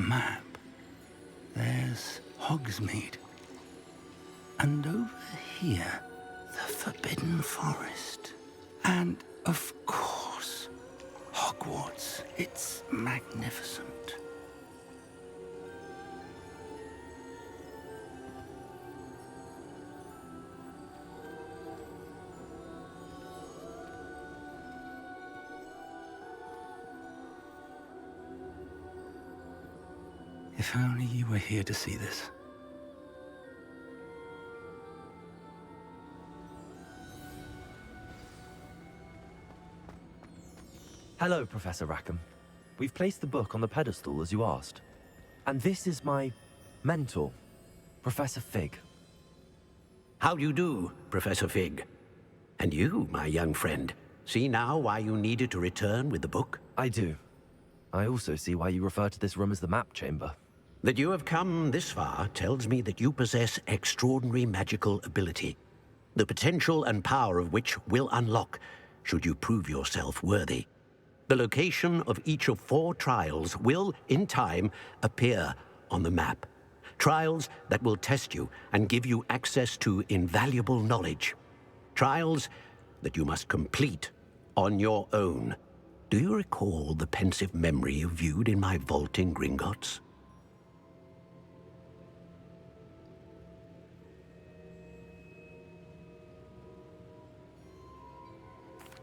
map, there's Hogsmeade. And over here, the Forbidden Forest. And, of course, Hogwarts. It's magnificent. If only you were here to see this. Hello, Professor Rackham. We've placed the book on the pedestal as you asked. And this is my mentor, Professor Fig. How do you do, Professor Fig? And you, my young friend, see now why you needed to return with the book? I do. I also see why you refer to this room as the map chamber. That you have come this far tells me that you possess extraordinary magical ability, the potential and power of which will unlock should you prove yourself worthy. The location of each of 4 trials will, in time, appear on the map. Trials that will test you and give you access to invaluable knowledge. Trials that you must complete on your own. Do you recall the pensive memory you viewed in my vault in Gringotts?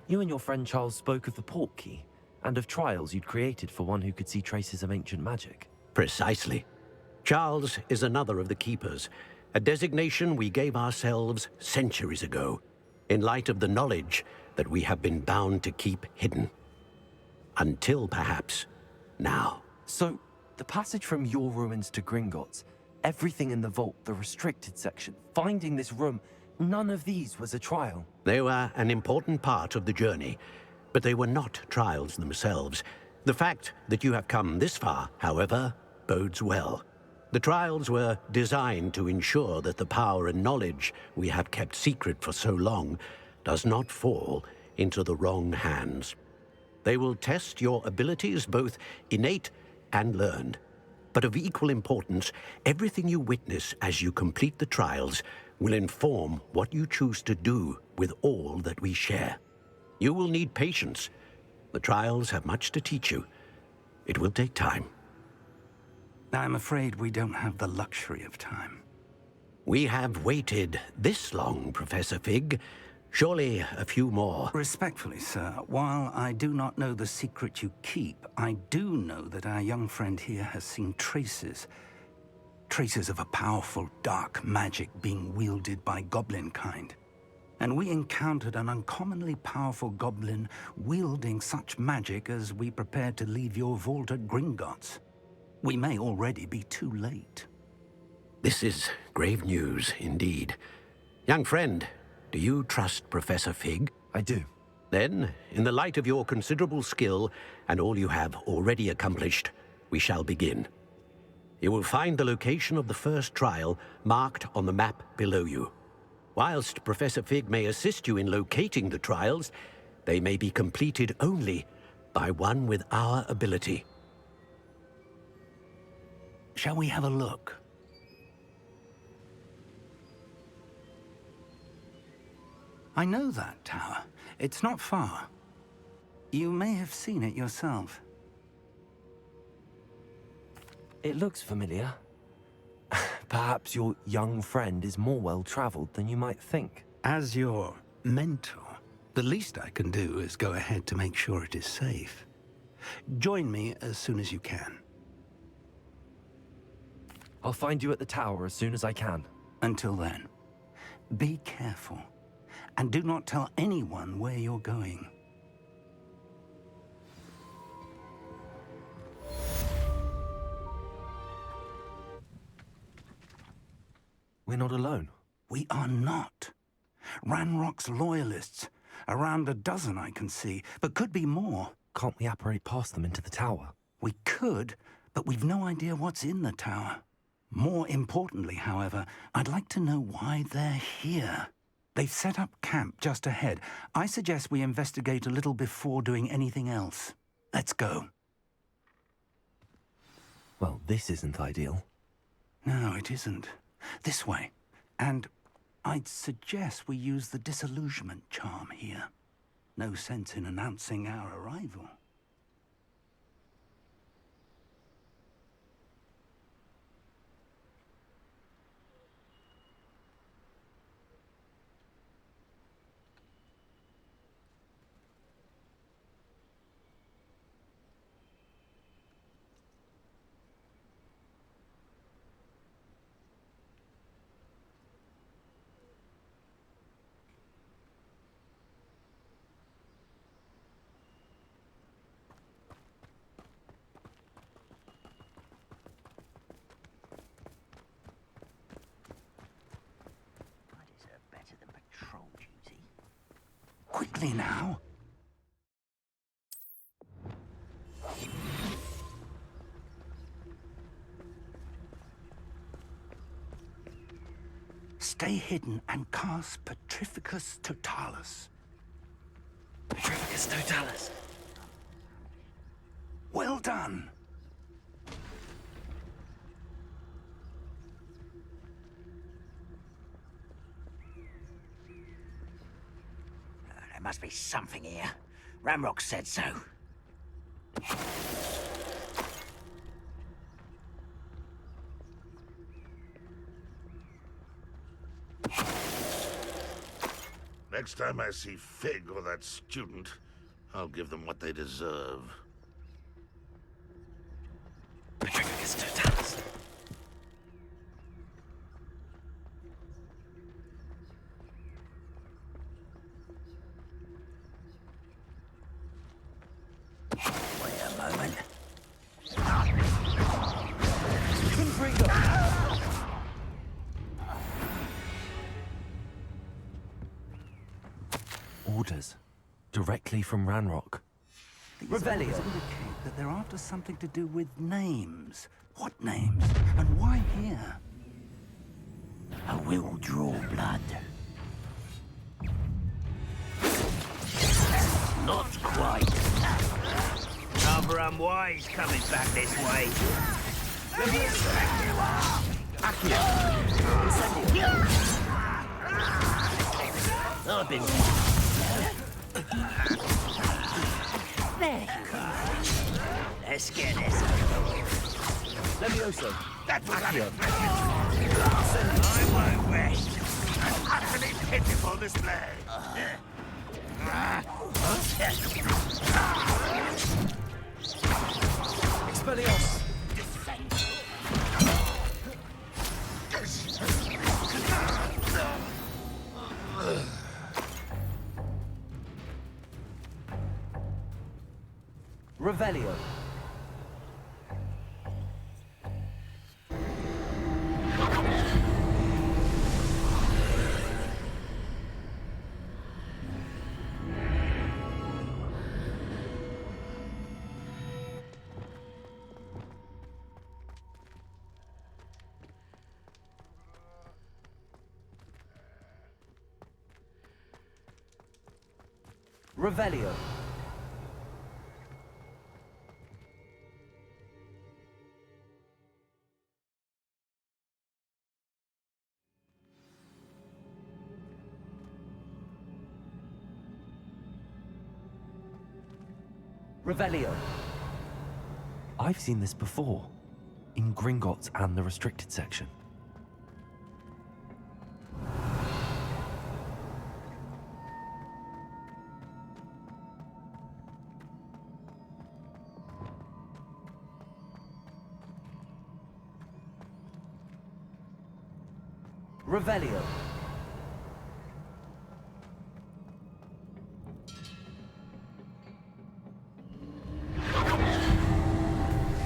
You and your friend Charles spoke of the portkey, and of trials you'd created for one who could see traces of ancient magic. Precisely. Charles is another of the Keepers, a designation we gave ourselves centuries ago, in light of the knowledge that we have been bound to keep hidden. Until, perhaps, now. So, the passage from your ruins to Gringotts, everything in the vault, the restricted section, finding this room, none of these was a trial. They were an important part of the journey, but they were not trials themselves. The fact that you have come this far, however, bodes well. The trials were designed to ensure that the power and knowledge we have kept secret for so long does not fall into the wrong hands. They will test your abilities, both innate and learned. But of equal importance, everything you witness as you complete the trials will inform what you choose to do with all that we share. You will need patience. The trials have much to teach you. It will take time. I'm afraid we don't have the luxury of time. We have waited this long, Professor Fig. Surely a few more. Respectfully, sir, while I do not know the secret you keep, I do know that our young friend here has seen traces of a powerful dark magic being wielded by goblin kind. And we encountered an uncommonly powerful goblin wielding such magic as we prepared to leave your vault at Gringotts. We may already be too late. This is grave news, indeed. Young friend, do you trust Professor Fig? I do. Then, in the light of your considerable skill and all you have already accomplished, we shall begin. You will find the location of the first trial marked on the map below you. Whilst Professor Fig may assist you in locating the trials, they may be completed only by one with our ability. Shall we have a look? I know that tower. It's not far. You may have seen it yourself. It looks familiar. Perhaps your young friend is more well-traveled than you might think. As your mentor, the least I can do is go ahead to make sure it is safe. Join me as soon as you can. I'll find you at the tower as soon as I can. Until then, be careful. And do not tell anyone where you're going. We're not alone. We are not. Ranrock's loyalists. Around a dozen I can see, but could be more. Can't we apparate past them into the tower? We could, but we've no idea what's in the tower. More importantly, however, I'd like to know why they're here. They've set up camp just ahead. I suggest we investigate a little before doing anything else. Let's go. Well, this isn't ideal. No, it isn't. This way. And I'd suggest we use the disillusionment charm here. No sense in announcing our arrival. Quickly now. Stay hidden and cast Petrificus Totalis. Petrificus Totalis. Well done. There must be something here. Ramrock said so. Next time I see Fig or that student, I'll give them what they deserve. Petrificus Totalis. Wait a moment. Orders. Directly from Ranrock. These Revelio. orders indicate that they're after something to do with names. What names? And why here? I will draw blood. Not quite. Rather unwise coming back this way. I've been... There you are. Let's get this over with. Levioso. That was Accio. I won't rest. An utterly pitiful display. Expelliarmus. Revelio. Revelio. Revelio. I've seen this before. In Gringotts and the restricted section. Revelio.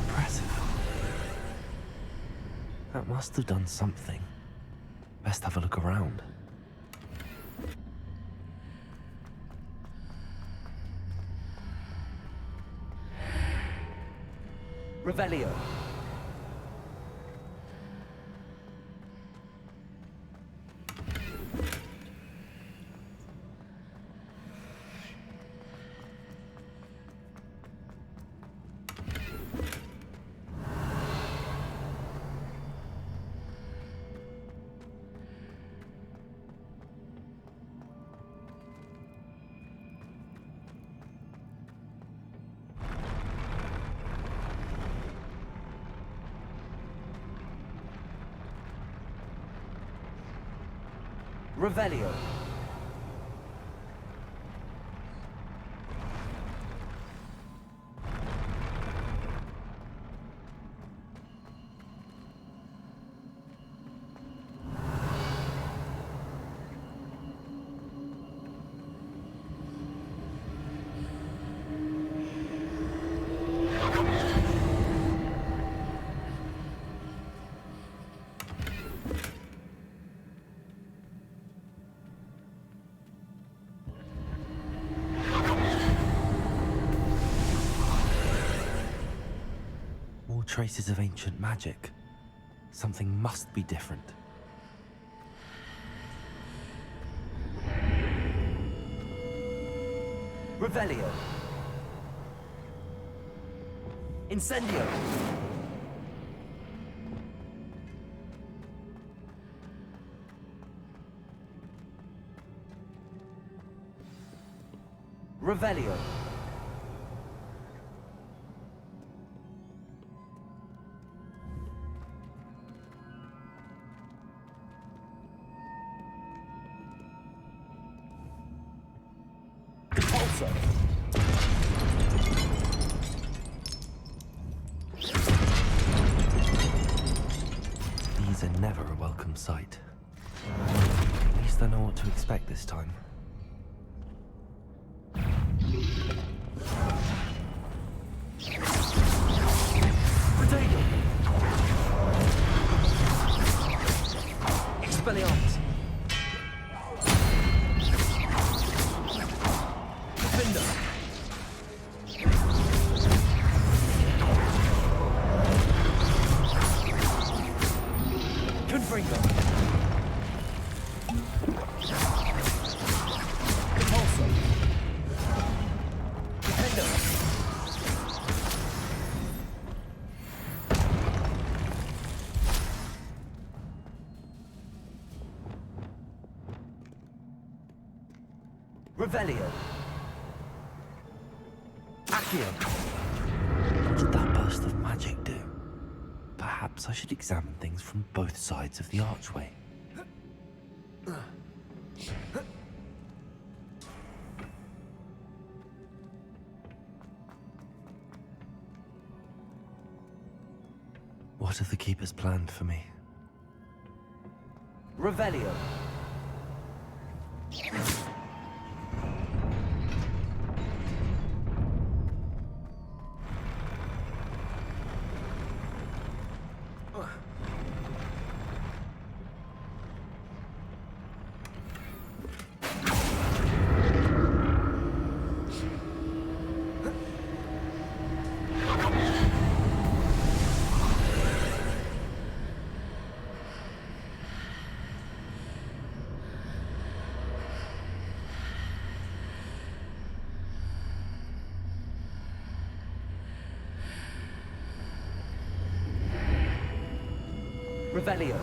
Impressive. That must have done something. Best have a look around. Revelio. Revelio. More traces of ancient magic. Something must be different. Revelio. Incendio. Revelio. Compulso. These are never a welcome sight. At least I know what to expect this time. Potato! Expelliarmus! Defender! Confringo! Repulso! Defender! Revelio! Accio! What did that burst of magic do? Perhaps I should examine things from both sides of the archway. What have the keepers planned for me? Revelio! Revelio.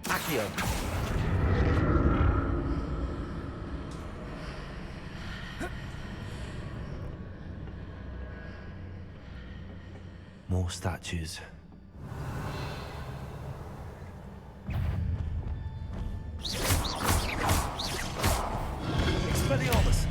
Accio. More statues. Expelliarmus!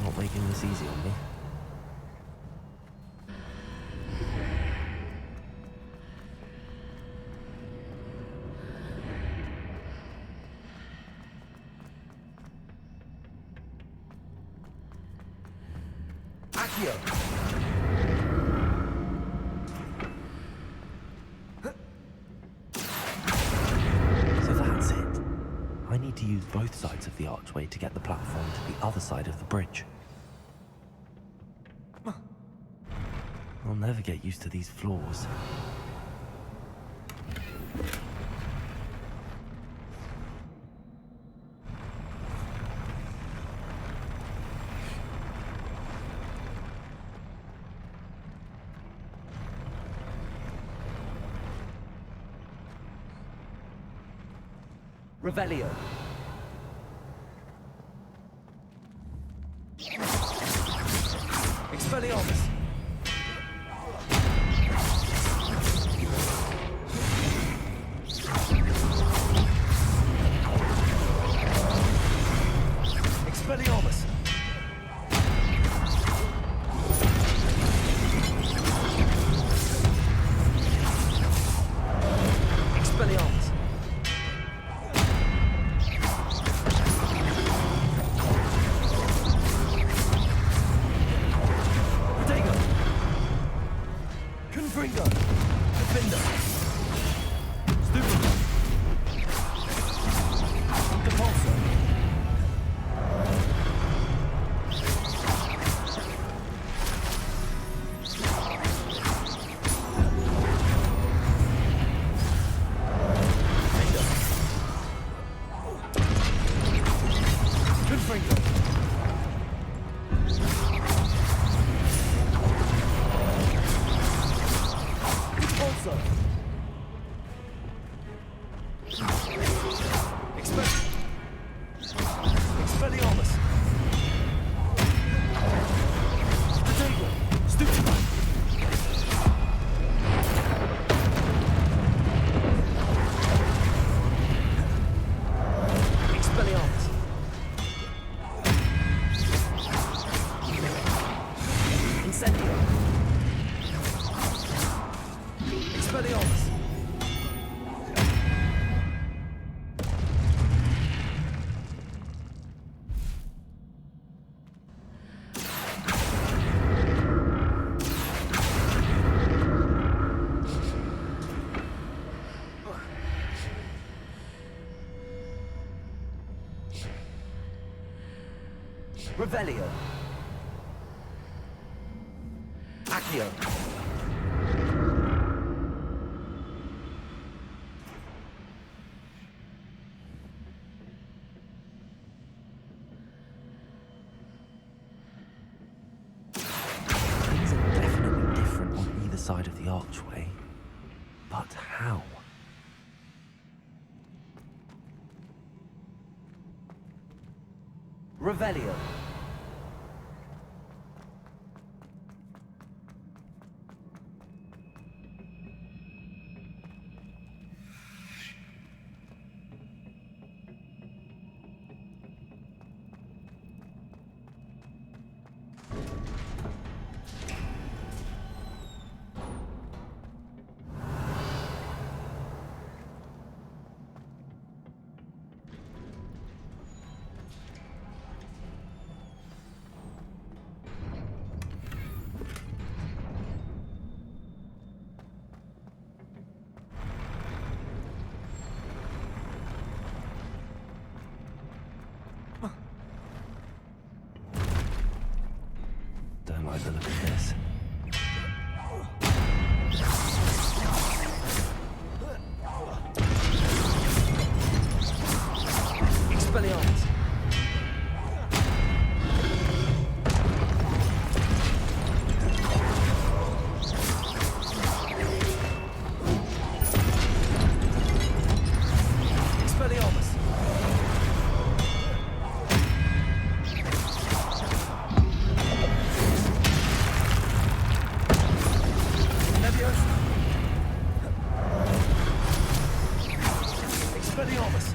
Not making this easy on me. Accio! So that's need to use both sides of the archway to get the platform to the other side of the bridge. I'll never get used to these floors. Revelio. Expelliarmus. Expelliarmus. Expelliarmus. Protego. Confringo. Defender. Stupid. Depulso. Confringo. Depulso. Expelliarmus. Protego. Stupid. Expelliarmus. Incendio. Expelliarmus. Revelio. Accio. Things are definitely different on either side of the archway. But how? Revelio. Don't like the look of this. Expelliarmus. Expelliarmus. Expelliarmus.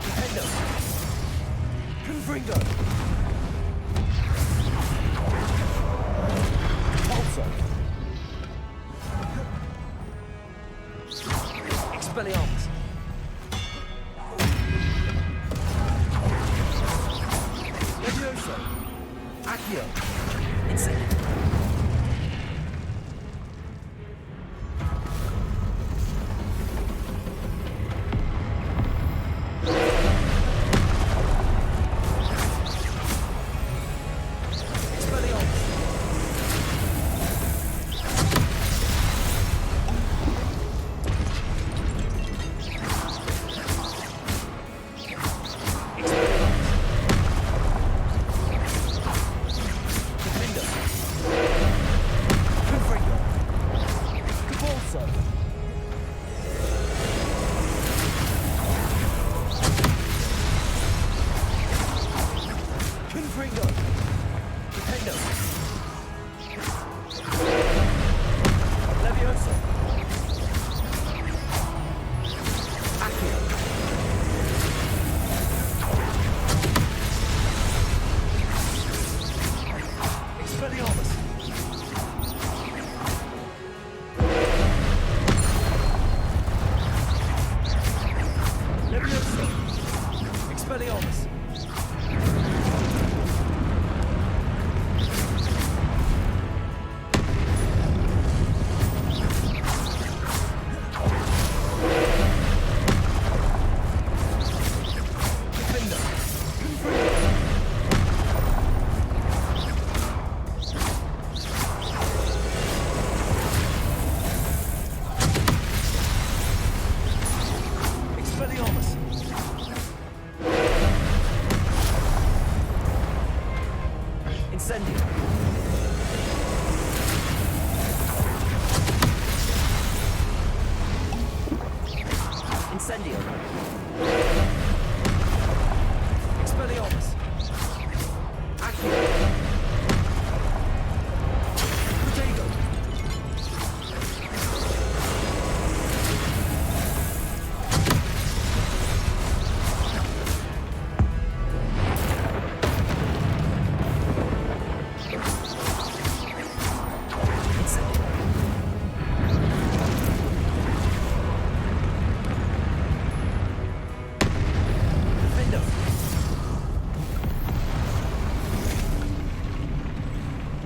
Defender. Confringo. Depulso. Expelliarmus. Levioso. Accio. Incendio. Potato! Levioso! Accio! Expelliarmus! Levioso! Expelliarmus! Expelliarmus! Incendio! Incendio! Expelliarmus! Accio! Potato! Defendo!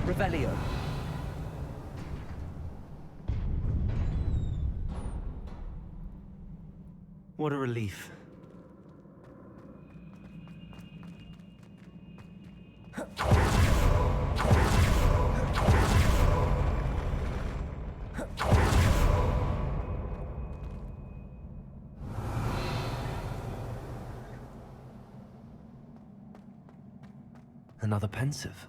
Revelio! What a relief. Another pensive.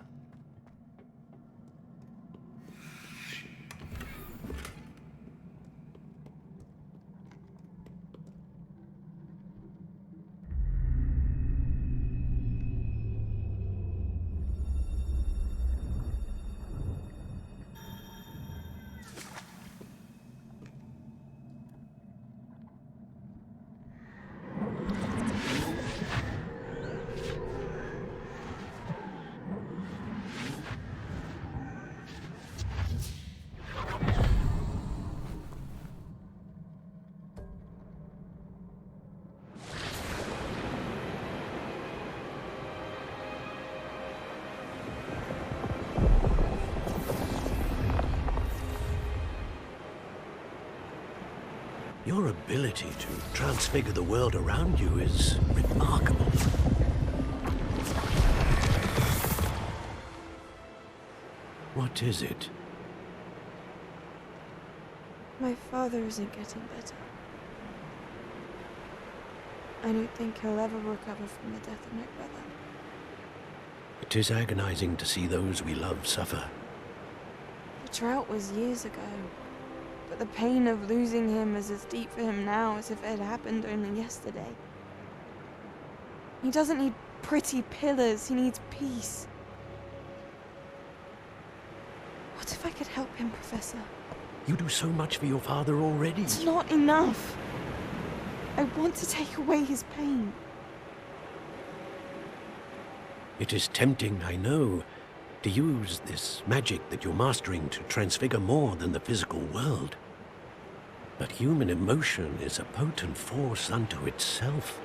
Your ability to transfigure the world around you is remarkable. What is it? My father isn't getting better. I don't think he'll ever recover from the death of my brother. It is agonizing to see those we love suffer. The drought was years ago, but the pain of losing him is as deep for him now as if it had happened only yesterday. He doesn't need pretty pillars, he needs peace. What if I could help him, Professor? You do so much for your father already. It's not enough. I want to take away his pain. It is tempting, I know, to use this magic that you're mastering to transfigure more than the physical world. But human emotion is a potent force unto itself.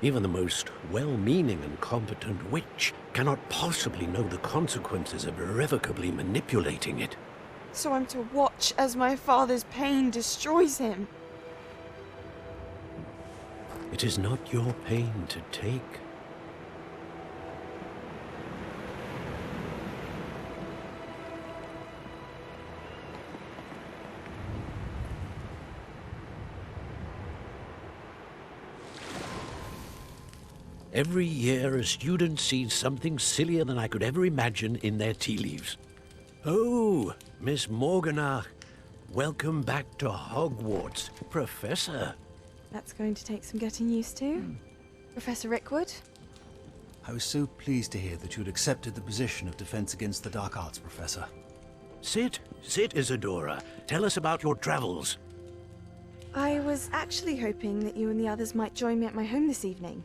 Even the most well-meaning and competent witch cannot possibly know the consequences of irrevocably manipulating it. So I'm to watch as my father's pain destroys him. It is not your pain to take. Every year, a student sees something sillier than I could ever imagine in their tea leaves. Oh, Miss Morganach, welcome back to Hogwarts, Professor. That's going to take some getting used to. Professor Rickwood? I was so pleased to hear that you had accepted the position of Defense Against the Dark Arts Professor. Sit, Isadora. Tell us about your travels. I was actually hoping that you and the others might join me at my home this evening.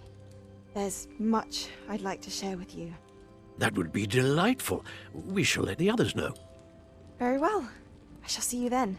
There's much I'd like to share with you. That would be delightful. We shall let the others know. Very well. I shall see you then.